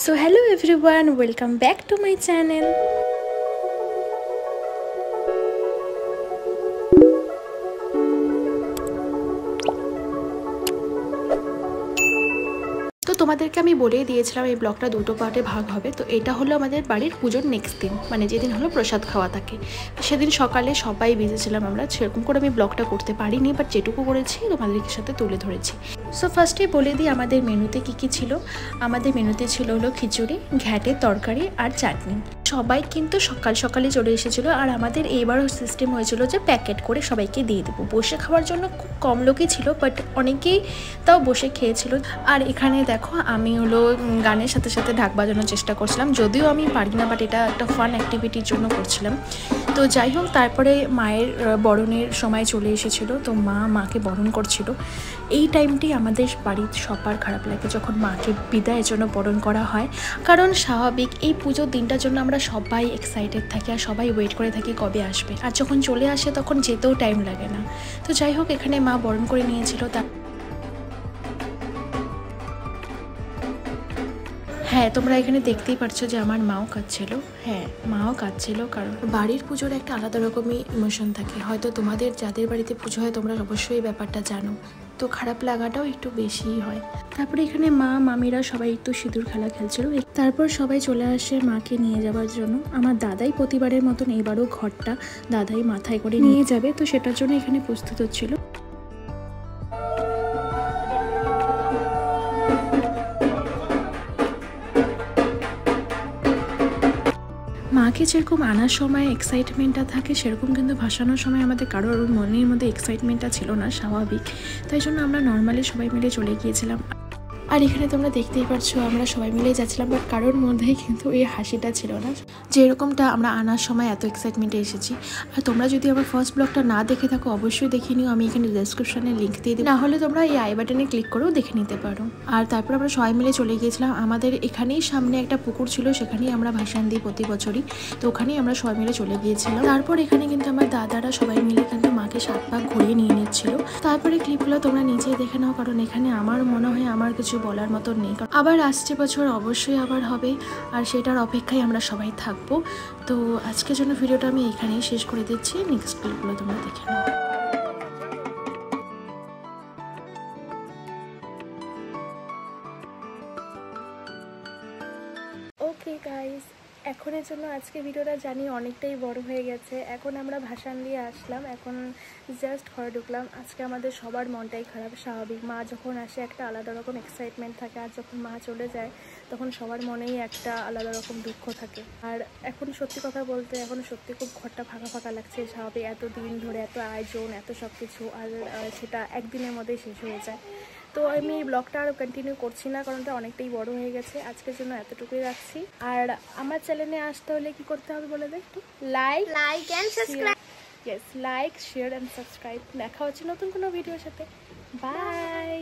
So hello everyone, welcome back to my channel. তো তোমাদেরকে আমি বলেই দিয়েছিলাম এই ব্লগটা দুটো পার্টে ভাগ হবে। তো এটা হলো আমাদের বাড়ির পুজোর নেক্সট দিন, মানে যেদিন হলো প্রসাদ খাওয়া থাকে। সেদিন সকালে সবাই ভিজেছিলাম আমরা, সেরকম করে আমি ব্লগটা করতে পারিনি, বাট যেটুকু করেছি তোমাদের সাথে তুলে ধরেছি। সো ফার্স্টে বলে দিই আমাদের মেনুতে কি ছিল। আমাদের মেনুতে ছিল হলো খিচুড়ি, ঘ্যাটের তরকারি আর চাটনি। সবাই কিন্তু সকাল সকালে চলে এসেছিলো, আর আমাদের এইবারও সিস্টেম হয়েছিল যে প্যাকেট করে সবাইকে দিয়ে দেবো। বসে খাওয়ার জন্য খুব কম লোকই ছিল, বাট অনেকেই তাও বসে খেয়েছিল। আর এখানে দেখো আমি হলো গানের সাথে সাথে ঢাক বাজানোর চেষ্টা করছিলাম, যদিও আমি পারি না, বাট এটা একটা ফান অ্যাক্টিভিটির জন্য করছিলাম। তো যাই হোক, তারপরে মায়ের বরণের সময় চলে এসেছিলো, তো মাকে বরণ করছিল। এই টাইমটি আমাদের বাড়ির সবার খারাপ লাগে, যখন মাকে বিদায়ের জন্য বরণ করা হয়। কারণ স্বাভাবিক এই পুজোর দিনটার জন্য আমরা সবাই এক্সাইটেড থাকি আর সবাই ওয়েট করে থাকি কবে আসবে, আর যখন চলে আসে তখন যেতেও টাইম লাগে না। তো যাই হোক, এখানে মা বরণ করে নিয়েছিল। হ্যাঁ, তোমরা এখানে দেখতেই পারছো যে আমার মাও কাঁদছিল। হ্যাঁ, মাও কাঁদছিল, কারণ বাড়ির পুজোর একটা আলাদা রকমই ইমোশন থাকে। হয়তো তোমাদের যাদের বাড়িতে পুজো হয় তোমরা অবশ্যই ব্যাপারটা জানো, তো খারাপ লাগাটাও একটু বেশিই হয়। তারপরে এখানে মামিরা সবাই একটু সিঁদুর খেলা খেলছিল। তারপর সবাই চলে আসে মাকে নিয়ে যাওয়ার জন্য। আমার দাদাই প্রতিবারের মতন এবারও ঘরটা দাদাই মাথায় করে নিয়ে যাবে, তো সেটার জন্য এখানে প্রস্তুত হচ্ছিল। মাকে যেরকম আনার সময় এক্সাইটমেন্টটা থাকে, সেরকম কিন্তু ভাসানোর সময় আমাদের কারোর মনের মধ্যে এক্সাইটমেন্টটা ছিল না, স্বাভাবিক। তাই জন্য আমরা নর্মালি সবাই মিলে চলে গিয়েছিলাম। আর এখানে তোমরা দেখতেই পারছো আমরা সবাই মিলে যাচ্ছিলাম, বাট কারোর মধ্যেই কিন্তু এই হাসিটা ছিল না, যেরকমটা আমরা আনার সময় এত এক্সাইটমেন্টে এসেছি। আর তোমরা যদি আমার ফার্স্ট ব্লগটা না দেখে থাকো অবশ্যই দেখে নিও, আমি এখানে ডেসক্রিপশনে লিঙ্ক দিয়ে দিই, না হলে তোমরা এই আই বাটনে ক্লিক করেও দেখে নিতে পারো। আর তারপর আমরা সবাই মিলে চলে গিয়েছিলাম। আমাদের এখানেই সামনে একটা পুকুর ছিল, সেখানেই আমরা ভাসান দিই প্রতি বছরই, তো ওখানেই আমরা সবাই মিলে চলে গিয়েছিলাম। তারপর এখানে কিন্তু আমার দাদারা সবাই মিলে কিন্তু মাকে 7 পাক ঘুরিয়ে নিয়ে নিচ্ছিল। তারপরে ক্লিপগুলো তোমরা নিজেই দেখে নাও, কারণ এখানে আমার মনে হয় আমার কিছু বলার মতো নেই। আবার আসছে বছর অবশ্যই আবার হবে, আর সেটার অপেক্ষায় আমরা সবাই থাকবো। তো আজকের জন্য ভিডিওটা আমি এখানেই শেষ করে দিচ্ছি, নেক্সট ক্লিপগুলো তোমরা দেখে নাও। ওকে গাইস, এখনের জন্য আজকে ভিডিওটা জানি অনেকটাই বড় হয়ে গেছে। এখন আমরা ভাসান দিয়ে আসলাম, এখন জাস্ট ঘরে ঢুকলাম। আজকে আমাদের সবার মনটাই খারাপ, স্বাভাবিক। মা যখন আসে একটা আলাদা রকম এক্সাইটমেন্ট থাকে, আর যখন মা চলে যায় তখন সবার মনেই একটা আলাদা রকম দুঃখ থাকে। আর এখন সত্যি কথা বলতে এখন সত্যি খুব ঘরটা ফাঁকা ফাঁকা লাগছে। স্বাভাবিক, এত দিন ধরে এত আয়োজন, এত সব কিছু, আর সেটা একদিনের মধ্যেই শেষ হয়ে যায়। তো আমি এই ব্লগটা আর কন্টিনিউ করছি না, কারণ এটা অনেকটাই বড় হয়ে গেছে। আজকের জন্য এতটুকুই রাখছি। আর আমার চ্যানেলে আসতে হলে কি করতে হবে বলে দে একটু। Like and subscribe. Yes, like, share and subscribe. দেখা হচ্ছে নতুন কোনো ভিডিওর সাথে। বাই।